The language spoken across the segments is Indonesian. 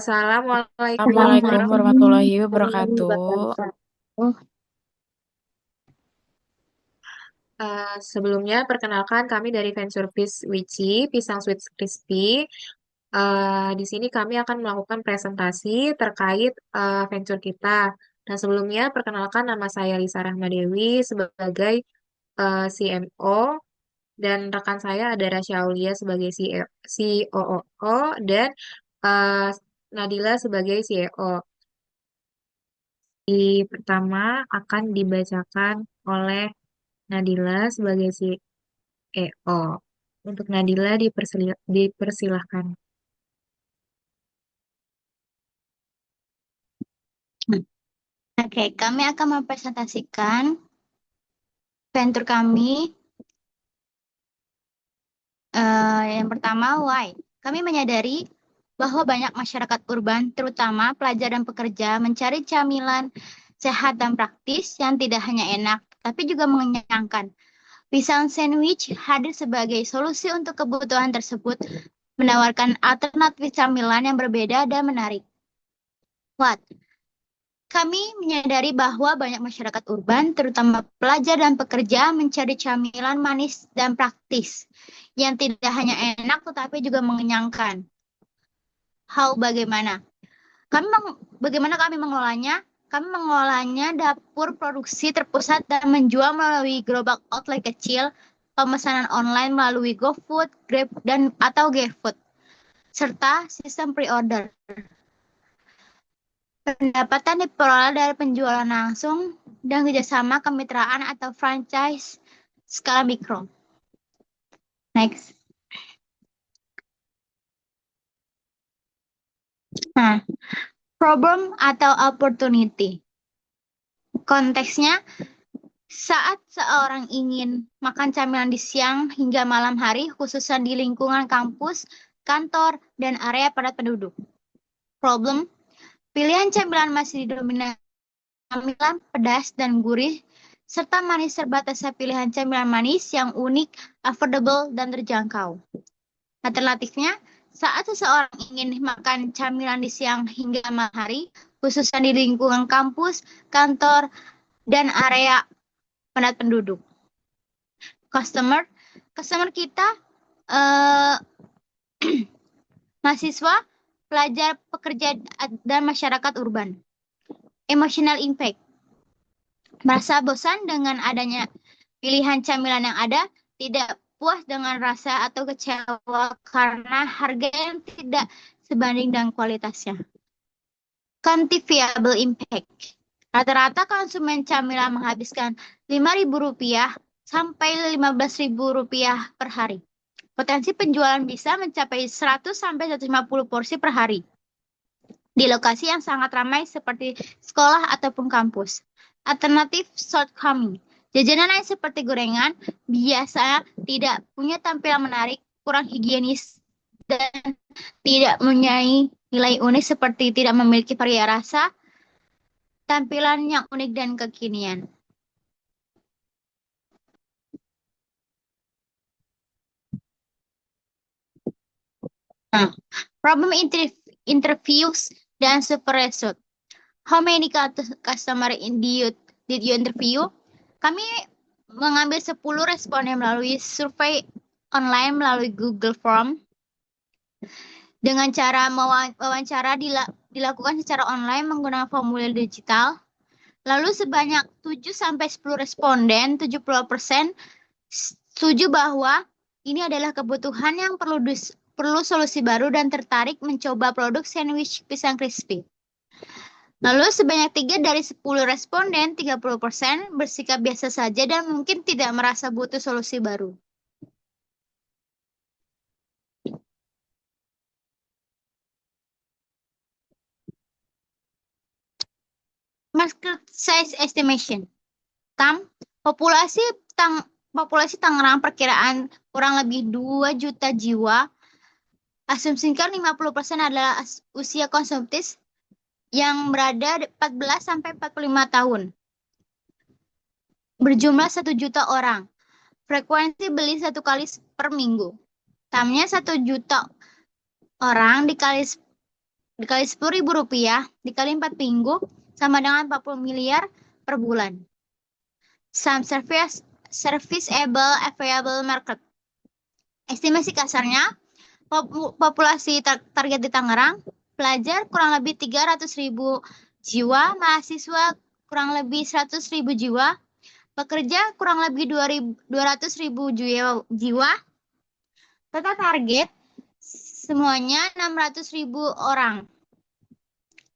Assalamualaikum Assalamualaikum warahmatullahi warahmatullahi wabarakatuh. wabarakatuh. Sebelumnya, perkenalkan kami dari Venture Fish Wici, Pisang Sweet Crispy. Di sini kami akan melakukan presentasi terkait venture kita. Nah, sebelumnya, perkenalkan nama saya Lisa Rahmadewi sebagai CMO dan rekan saya ada Rasya Aulia sebagai COO dan eh, Nadila sebagai CEO. Pertama akan dibacakan oleh Nadila sebagai CEO. Untuk Nadila dipersilahkan. Oke, kami akan mempresentasikan venture kami. Yang pertama, why? Kami menyadari bahwa banyak masyarakat urban, terutama pelajar dan pekerja, mencari camilan sehat dan praktis yang tidak hanya enak, tapi juga mengenyangkan. Pisang sandwich hadir sebagai solusi untuk kebutuhan tersebut, menawarkan alternatif camilan yang berbeda dan menarik. What? Kami menyadari bahwa banyak masyarakat urban, terutama pelajar dan pekerja, mencari camilan manis dan praktis yang tidak hanya enak tetapi juga mengenyangkan. Bagaimana? Bagaimana kami mengelolanya? Kami mengelolanya dapur produksi terpusat dan menjual melalui gerobak outlet kecil, pemesanan online melalui GoFood, Grab, dan atau GoFood, serta sistem pre-order. Pendapatan diperoleh dari penjualan langsung dan kerjasama kemitraan atau franchise skala mikro. Next. Nah, problem atau opportunity. Konteksnya, saat seorang ingin makan camilan di siang hingga malam hari, khususnya di lingkungan kampus, kantor, dan area padat penduduk. Problem, pilihan camilan masih didominasi camilan pedas dan gurih, serta manis terbatasnya pilihan camilan manis yang unik, affordable, dan terjangkau. Alternatifnya, saat seseorang ingin makan camilan di siang hingga malam hari, khususnya di lingkungan kampus, kantor, dan area padat penduduk. Customer kita eh, mahasiswa, pelajar, pekerja, dan masyarakat urban. Emotional impact. Merasa bosan dengan adanya pilihan camilan yang ada, tidak puas dengan rasa atau kecewa karena harga yang tidak sebanding dengan kualitasnya. Quantifiable impact. Rata-rata konsumen camilan menghabiskan Rp5.000 sampai Rp15.000 per hari. Potensi penjualan bisa mencapai 100 sampai 150 porsi per hari di lokasi yang sangat ramai seperti sekolah ataupun kampus. Alternatif shortcoming. Jajanan lain seperti gorengan biasa tidak punya tampilan menarik, kurang higienis, dan tidak mempunyai nilai unik seperti tidak memiliki variasi rasa, tampilan yang unik dan kekinian. Nah, problem interviews dan super result. How many customer did you interview? Kami mengambil 10 responden melalui survei online melalui Google Form. Dengan cara wawancara dilakukan secara online menggunakan formulir digital. Lalu sebanyak 7 sampai 10 responden, 70% setuju bahwa ini adalah kebutuhan yang perlu solusi baru dan tertarik mencoba produk sandwich pisang crispy. Lalu sebanyak 3 dari 10 responden, 30% bersikap biasa saja dan mungkin tidak merasa butuh solusi baru. Market size estimation. Populasi populasi Tangerang perkiraan kurang lebih 2 juta jiwa. Asumsikan 50% adalah usia konsumtif yang berada 14 sampai 45 tahun. Berjumlah 1 juta orang. Frekuensi beli 1 kali per minggu. Tamnya 1 juta orang dikali dikali Rp10.000 dikali 4 minggu sama dengan 40 miliar per bulan. Some serviceable available market. Estimasi kasarnya, populasi target di Tangerang, pelajar kurang lebih 300.000 jiwa, mahasiswa kurang lebih 100.000 jiwa, pekerja kurang lebih 200.000 jiwa, total target semuanya 600.000 orang.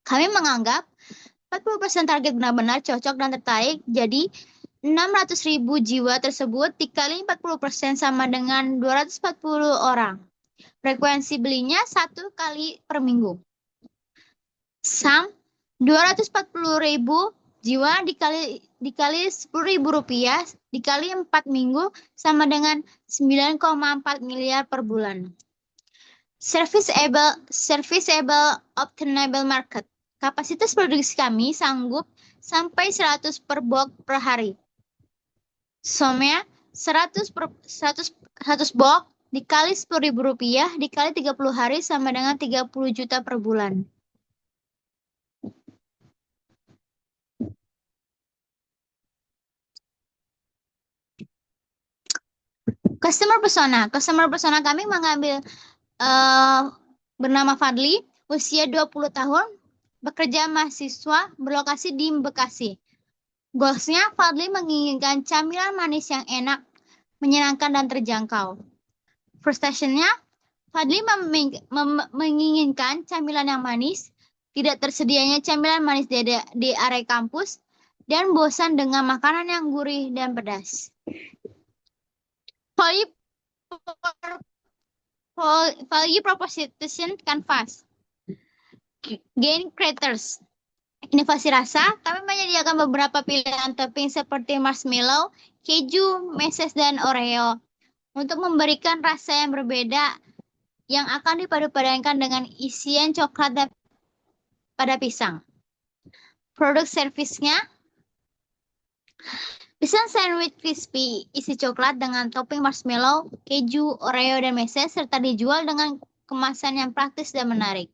Kami menganggap 40% target benar-benar cocok dan tertarik, jadi 600.000 jiwa tersebut dikali 40% sama dengan 240 orang. Frekuensi belinya 1 kali per minggu. Sam 240.000 jiwa dikali Rp10.000 dikali 4 minggu sama dengan 9,4 miliar per bulan. Serviceable obtainable market. Kapasitas produksi kami sanggup sampai 100 per box per hari. Somnya 100 box dikali Rp10.000 dikali 30 hari sama dengan 30 juta per bulan. Customer persona kami mengambil bernama Fadli, usia 20 tahun, bekerja mahasiswa, berlokasi di Bekasi. Goalsnya, Fadli menginginkan camilan manis yang enak, menyenangkan, dan terjangkau. Frustrationnya, Fadli menginginkan camilan yang manis, tidak tersedianya camilan manis di area kampus, dan bosan dengan makanan yang gurih dan pedas. Value proposition canvas. Gain creators. Inovasi rasa, kami menyediakan beberapa pilihan topping seperti marshmallow, keju, meses, dan Oreo untuk memberikan rasa yang berbeda yang akan dipadu-padankan dengan isian coklat dan pada pisang. Produk servisnya, pisang sandwich crispy isi coklat dengan topping marshmallow, keju, Oreo, dan meses serta dijual dengan kemasan yang praktis dan menarik.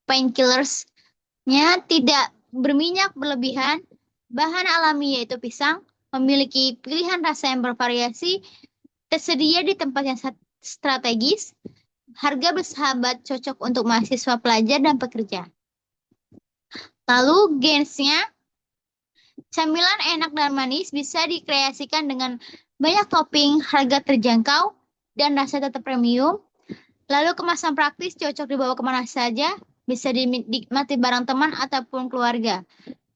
Painkillersnya tidak berminyak berlebihan, bahan alami yaitu pisang, memiliki pilihan rasa yang bervariasi, tersedia di tempat yang strategis, harga bersahabat cocok untuk mahasiswa, pelajar, dan pekerja. Lalu gainsnya, camilan enak dan manis bisa dikreasikan dengan banyak topping, harga terjangkau, dan rasa tetap premium. Lalu kemasan praktis cocok dibawa kemana saja, bisa dinikmati bareng teman ataupun keluarga.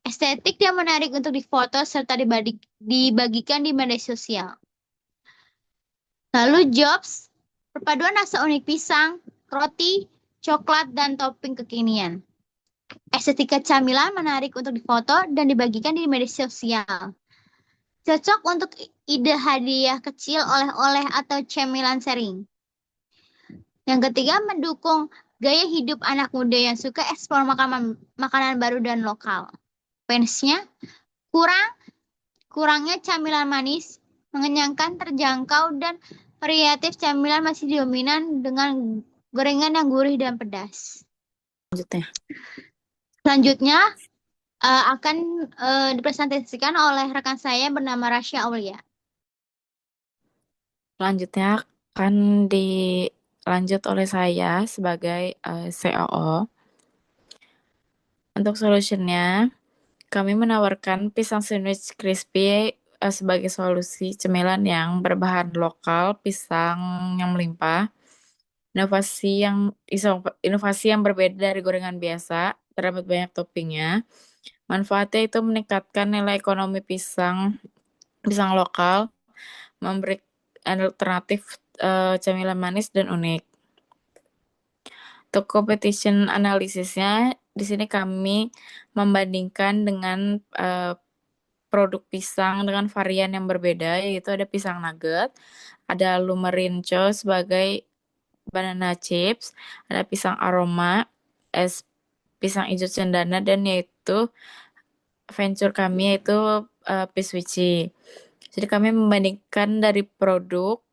Estetik dan menarik untuk difoto serta dibagikan di media sosial. Lalu jobs, perpaduan rasa unik pisang, roti, coklat, dan topping kekinian. Estetika camilan menarik untuk difoto dan dibagikan di media sosial. Cocok untuk ide hadiah kecil, oleh-oleh, atau cemilan sharing. Yang ketiga, mendukung gaya hidup anak muda yang suka eksplor makanan baru dan lokal. Fansnya, kurangnya camilan manis, mengenyangkan, terjangkau, dan variatif camilan masih dominan dengan gorengan yang gurih dan pedas. Selanjutnya akan dipresentasikan oleh rekan saya bernama Rasya Aulia. Selanjutnya akan dilanjut oleh saya sebagai COO. Untuk solusinya, kami menawarkan pisang sandwich crispy sebagai solusi cemilan yang berbahan lokal, pisang yang melimpah, inovasi yang berbeda dari gorengan biasa, terdapat banyak toppingnya. Manfaatnya itu meningkatkan nilai ekonomi pisang lokal, memberi alternatif camilan manis dan unik. Untuk competition analisisnya, di sini kami membandingkan dengan produk pisang dengan varian yang berbeda, yaitu ada pisang nugget, ada Lumerincho sebagai banana chips, ada pisang aroma, pisang hijau cendana, dan yaitu venture kami yaitu Piswici. Jadi kami membandingkan dari produk,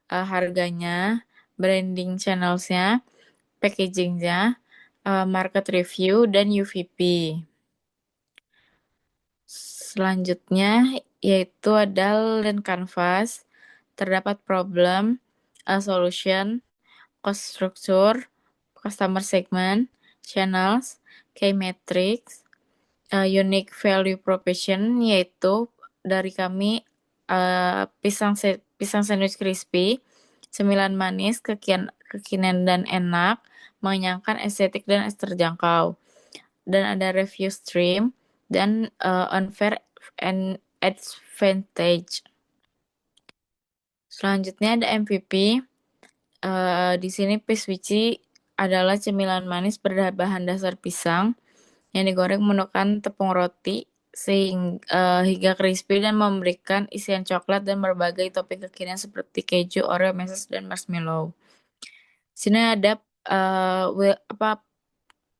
harganya, branding channelsnya, packagingnya, market review, dan UVP. Selanjutnya yaitu ada Lean Canvas, terdapat problem, solution, cost structure, customer segment, channels, key metrics, unique value proposition, yaitu dari kami pisang sandwich crispy, cemilan manis, kekinian dan enak, mengenyangkan, estetik dan terjangkau. Dan ada review stream dan unfair and advantage. Selanjutnya ada MVP. Di sini Piswici adalah cemilan manis berbahan dasar pisang yang digoreng menggunakan tepung roti hingga crispy dan memberikan isian coklat dan berbagai topping kekinian seperti keju, Oreo, meses, dan marshmallow. Sini ada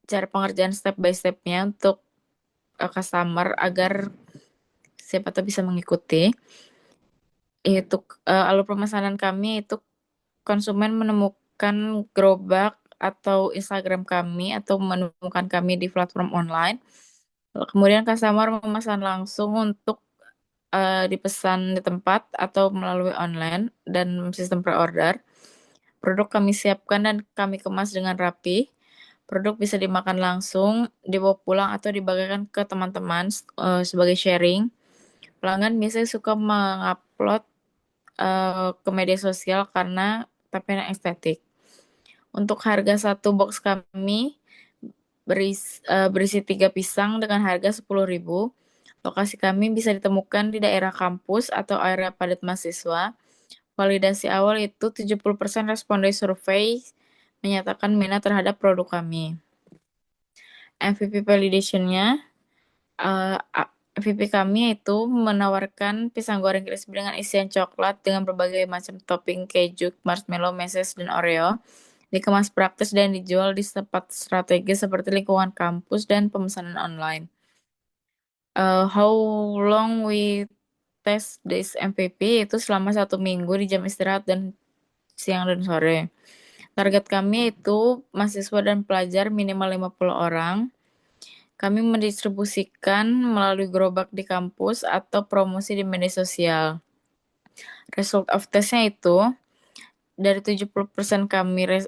cara pengerjaan step by stepnya untuk customer agar siapa tahu bisa mengikuti. Itu alur pemesanan kami itu konsumen menemukan gerobak atau Instagram kami atau menemukan kami di platform online. Kemudian customer memesan langsung untuk dipesan di tempat atau melalui online dan sistem pre-order. Produk kami siapkan dan kami kemas dengan rapi. Produk bisa dimakan langsung, dibawa pulang atau dibagikan ke teman-teman sebagai sharing. Pelanggan biasanya suka mengupload ke media sosial karena tampilan estetik. Untuk harga satu box kami berisi 3 pisang dengan harga 10.000. Lokasi kami bisa ditemukan di daerah kampus atau area padat mahasiswa. Validasi awal itu 70% respon dari survei menyatakan minat terhadap produk kami. MVP validation-nya, MVP kami itu menawarkan pisang goreng crispy dengan isian coklat dengan berbagai macam topping keju, marshmallow, meses, dan Oreo. Dikemas praktis dan dijual di tempat strategis seperti lingkungan kampus dan pemesanan online. How long we test this MVP itu selama 1 minggu di jam istirahat dan siang dan sore. Target kami itu mahasiswa dan pelajar minimal 50 orang. Kami mendistribusikan melalui gerobak di kampus atau promosi di media sosial. Result of testnya itu dari 70% kami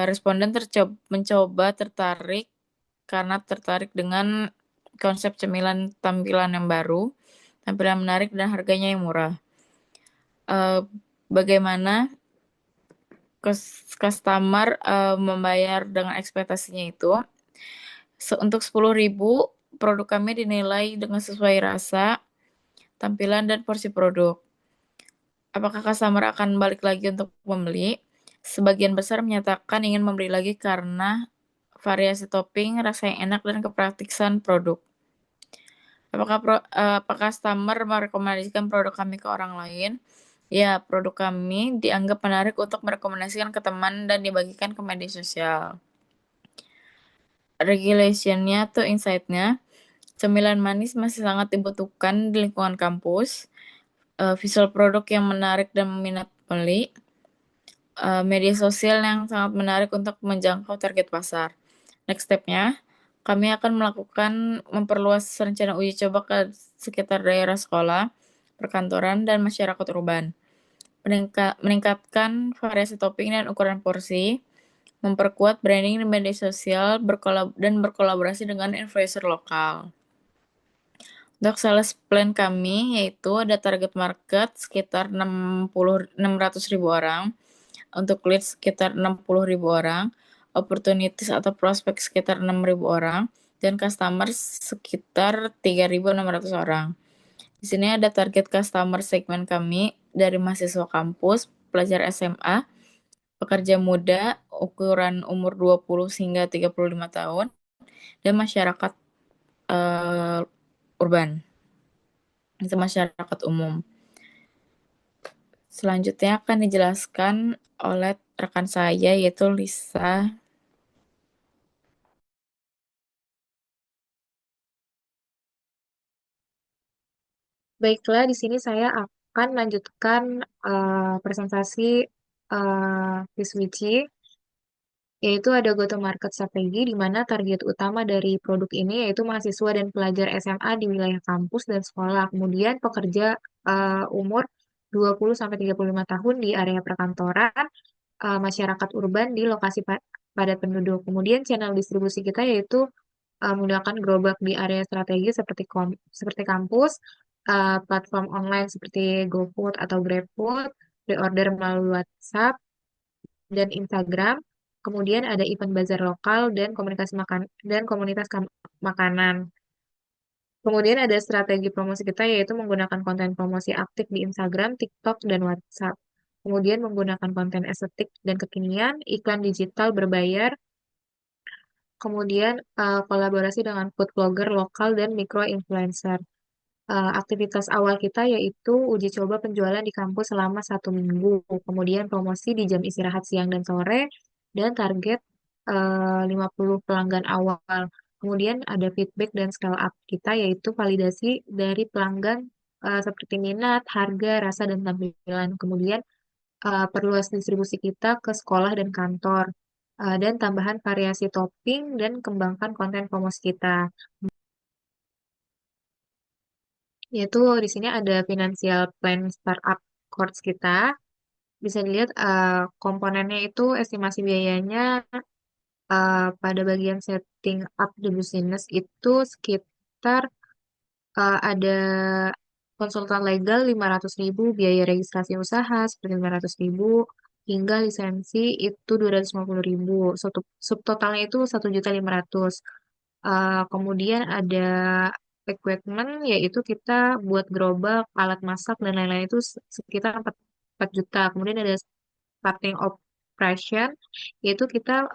responden mencoba tertarik karena tertarik dengan konsep cemilan tampilan yang baru, tampilan menarik dan harganya yang murah. Bagaimana customer membayar dengan ekspektasinya itu? Untuk 10.000 produk kami dinilai dengan sesuai rasa, tampilan dan porsi produk. Apakah customer akan balik lagi untuk membeli? Sebagian besar menyatakan ingin membeli lagi karena variasi topping, rasa yang enak, dan kepraktisan produk. Apakah customer merekomendasikan produk kami ke orang lain? Ya, produk kami dianggap menarik untuk merekomendasikan ke teman dan dibagikan ke media sosial. Regulation-nya atau insight-nya, cemilan manis masih sangat dibutuhkan di lingkungan kampus. Visual produk yang menarik dan meminat pembeli. Media sosial yang sangat menarik untuk menjangkau target pasar. Next step-nya, kami akan memperluas rencana uji coba ke sekitar daerah sekolah, perkantoran, dan masyarakat urban. Meningkatkan variasi topping dan ukuran porsi, memperkuat branding di media sosial, dan berkolaborasi dengan influencer lokal. Untuk sales plan kami yaitu ada target market sekitar 600.000 orang, untuk leads sekitar 60.000 orang, opportunities atau prospek sekitar 6.000 orang, dan customer sekitar 3.600 orang. Di sini ada target customer segmen kami dari mahasiswa kampus, pelajar SMA, pekerja muda, ukuran umur 20 hingga 35 tahun, dan masyarakat urban, itu masyarakat umum. Selanjutnya akan dijelaskan oleh rekan saya yaitu Lisa. Baiklah, di sini saya akan melanjutkan presentasi Miss Wici. yaitu ada go-to-market strategi di mana target utama dari produk ini yaitu mahasiswa dan pelajar SMA di wilayah kampus dan sekolah. Kemudian pekerja umur 20-35 tahun di area perkantoran, masyarakat urban di lokasi padat penduduk. Kemudian channel distribusi kita yaitu menggunakan gerobak di area strategis seperti kampus, platform online seperti GoFood atau GrabFood, pre-order melalui WhatsApp dan Instagram. Kemudian ada event bazar lokal dan komunitas makanan. Kemudian ada strategi promosi kita yaitu menggunakan konten promosi aktif di Instagram, TikTok, dan WhatsApp. Kemudian menggunakan konten estetik dan kekinian, iklan digital berbayar, kemudian kolaborasi dengan food blogger lokal dan micro influencer. Aktivitas awal kita yaitu uji coba penjualan di kampus selama 1 minggu, kemudian promosi di jam istirahat siang dan sore, dan target 50 pelanggan awal. Kemudian ada feedback dan scale up kita yaitu validasi dari pelanggan seperti minat, harga, rasa, dan tampilan. Kemudian perluas distribusi kita ke sekolah dan kantor, dan tambahan variasi topping dan kembangkan konten promosi kita. Yaitu di sini ada financial plan startup course kita. Bisa dilihat komponennya itu estimasi biayanya pada bagian setting up the business itu sekitar ada konsultan legal 500.000, biaya registrasi usaha seperti 500.000, hingga lisensi itu 250.000. Subtotalnya itu 1.500.000. Kemudian ada equipment, yaitu kita buat gerobak, alat masak, dan lain-lain itu sekitar 4 juta. Kemudian ada starting operation, yaitu kita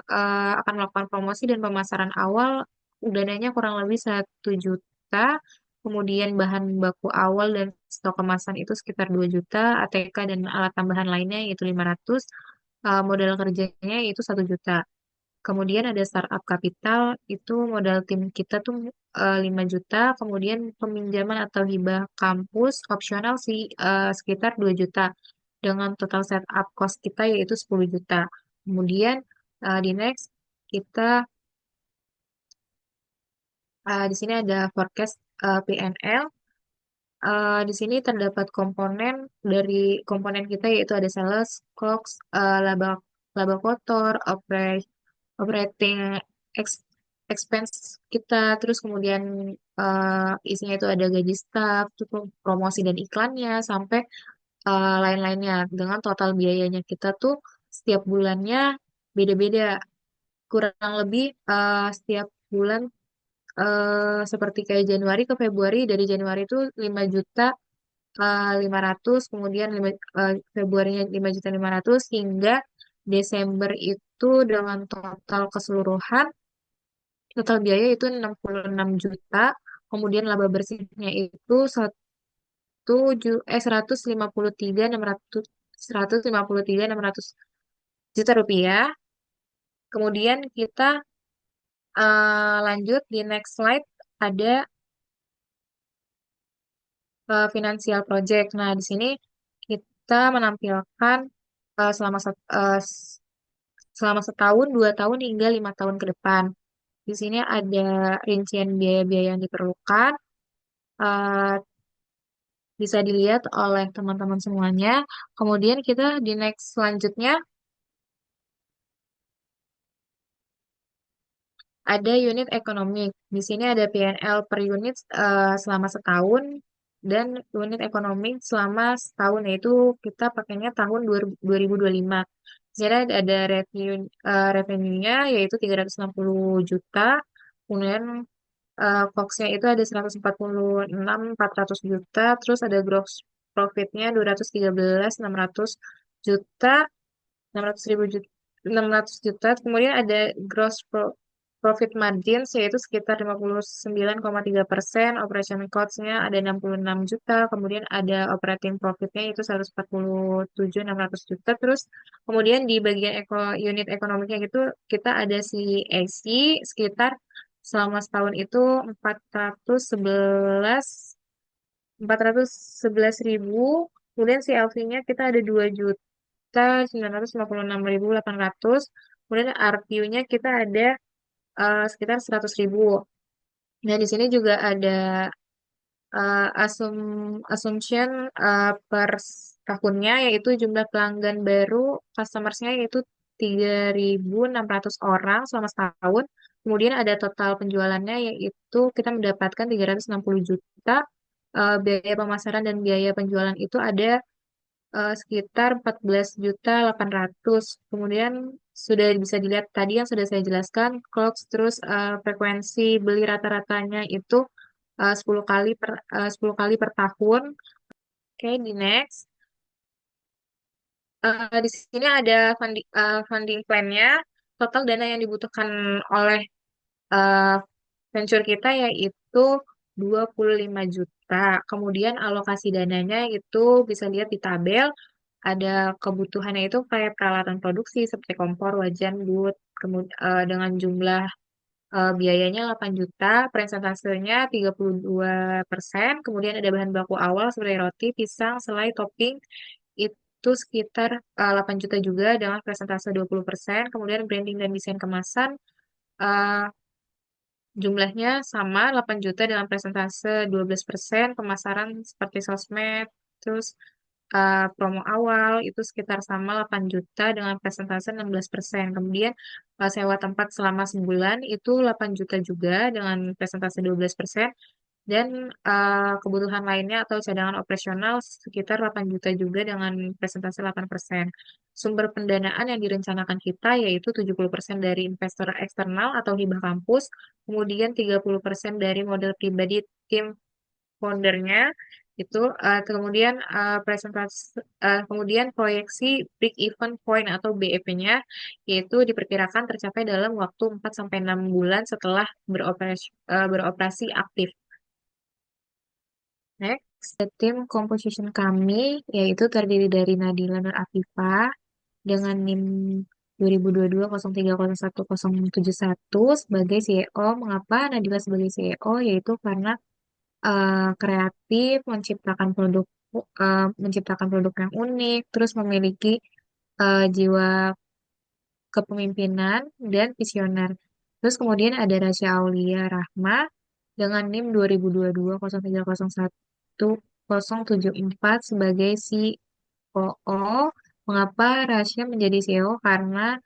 akan melakukan promosi dan pemasaran awal, dananya kurang lebih 1 juta. Kemudian bahan baku awal dan stok kemasan itu sekitar 2 juta, ATK dan alat tambahan lainnya yaitu 500, modal kerjanya itu 1 juta. Kemudian ada startup capital, itu modal tim kita tuh 5 juta. Kemudian peminjaman atau hibah kampus opsional sih sekitar 2 juta. Dengan total setup cost kita yaitu 10 juta. Kemudian di next kita di sini ada forecast P&L. Di sini terdapat komponen dari komponen kita yaitu ada sales, COGS, laba laba kotor, operating ex- expense kita, terus kemudian isinya itu ada gaji staff, terus promosi dan iklannya, sampai lain-lainnya. Dengan total biayanya kita tuh setiap bulannya beda-beda, kurang lebih setiap bulan seperti kayak Januari ke Februari, dari Januari itu 5.500.000, kemudian Februarinya 5.500.000, hingga Desember itu dengan total keseluruhan total biaya itu 66 juta, kemudian laba bersihnya itu 153.600 Kemudian kita lanjut di next slide, ada financial project. Nah, di sini kita menampilkan eh, selama set- eh, s- selama setahun, 2 tahun, hingga 5 tahun ke depan. Di sini ada rincian biaya-biaya yang diperlukan. eh, Bisa dilihat oleh teman-teman semuanya. Kemudian kita di next selanjutnya ada unit ekonomik. Di sini ada P&L per unit selama setahun dan unit ekonomik selama setahun, yaitu kita pakainya tahun 2025. Di sini ada revenue-nya yaitu 360 juta. Kemudian COGS-nya itu ada 146.400 juta. Terus ada gross profit-nya 213.600 juta. 600 juta. Kemudian ada profit margin yaitu sekitar 59,3%, operation cost-nya ada 66 juta, kemudian ada operating profit-nya itu 147.600 juta. Terus kemudian di bagian unit ekonomiknya gitu kita ada CAC sekitar selama setahun itu 411.000. Kemudian CLV-nya kita ada 2.956.800. Kemudian RPU-nya kita ada sekitar 100.000. Nah, di sini juga ada assumption per tahunnya, yaitu jumlah pelanggan baru customersnya yaitu 3.600 orang selama setahun. Kemudian ada total penjualannya yaitu kita mendapatkan 360 juta. Biaya pemasaran dan biaya penjualan itu ada sekitar 14.800.000. Kemudian sudah bisa dilihat tadi yang sudah saya jelaskan, COGS, terus frekuensi beli rata-ratanya itu 10 kali per tahun. Oke, di next. Di sini ada funding plan-nya. Total dana yang dibutuhkan oleh eh, venture kita yaitu 25 juta. Kemudian alokasi dananya itu bisa lihat di tabel. Ada kebutuhannya itu kayak peralatan produksi seperti kompor, wajan, booth, dengan jumlah biayanya 8 juta, presentasenya 32%, kemudian ada bahan baku awal seperti roti, pisang, selai, topping, itu sekitar 8 juta juga dengan presentase 20%, kemudian branding dan desain kemasan eh, jumlahnya sama 8 juta dengan presentase 12%, pemasaran seperti sosmed, terus promo awal itu sekitar sama 8 juta dengan presentase 16%. Kemudian sewa tempat selama sebulan itu 8 juta juga dengan presentase 12%. Dan kebutuhan lainnya atau cadangan operasional sekitar 8 juta juga dengan presentase 8%. Sumber pendanaan yang direncanakan kita yaitu 70% dari investor eksternal atau hibah kampus, kemudian 30% dari modal pribadi tim foundernya itu kemudian kemudian proyeksi break even point atau BEP-nya yaitu diperkirakan tercapai dalam waktu 4 sampai 6 bulan setelah beroperasi aktif. Next, tim composition kami yaitu terdiri dari Nadila dan Afifa dengan NIM 2022 030171 sebagai CEO. Mengapa Nadila sebagai CEO? Yaitu karena kreatif, menciptakan produk yang unik, terus memiliki jiwa kepemimpinan dan visioner. Terus kemudian ada Rasya Aulia Rahma dengan NIM 2022 03011074 sebagai COO. Mengapa Rasya menjadi CEO? Karena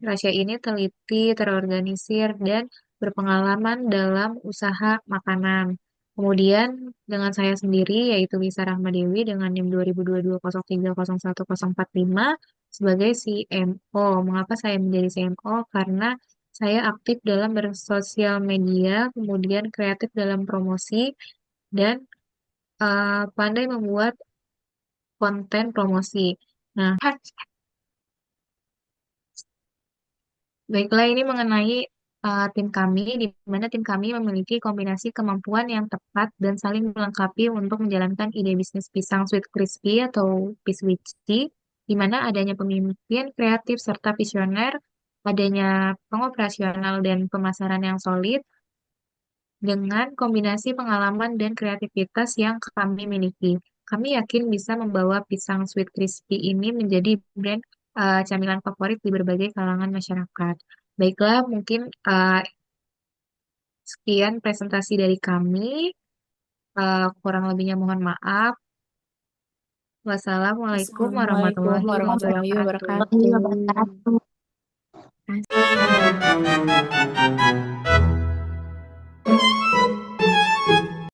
Rasya ini teliti, terorganisir, dan berpengalaman dalam usaha makanan. Kemudian dengan saya sendiri, yaitu Lisa Rahmadewi dengan NIM 2022 03011045 sebagai CMO. Mengapa saya menjadi CMO? Karena saya aktif dalam bersosial media, kemudian kreatif dalam promosi, dan pandai membuat konten promosi. Nah, baiklah, ini mengenai tim kami, di mana tim kami memiliki kombinasi kemampuan yang tepat dan saling melengkapi untuk menjalankan ide bisnis pisang sweet crispy atau Piswici, di mana adanya pemimpin kreatif serta visioner, adanya pengoperasional dan pemasaran yang solid, dengan kombinasi pengalaman dan kreativitas yang kami miliki. Kami yakin bisa membawa pisang sweet crispy ini menjadi brand camilan favorit di berbagai kalangan masyarakat. Baiklah, mungkin sekian presentasi dari kami. Kurang lebihnya mohon maaf. Wassalamualaikum Assalamualaikum warahmatullahi warahmatullahi wabarakatuh. wabarakatuh. Wabarakatuh. Terima kasih.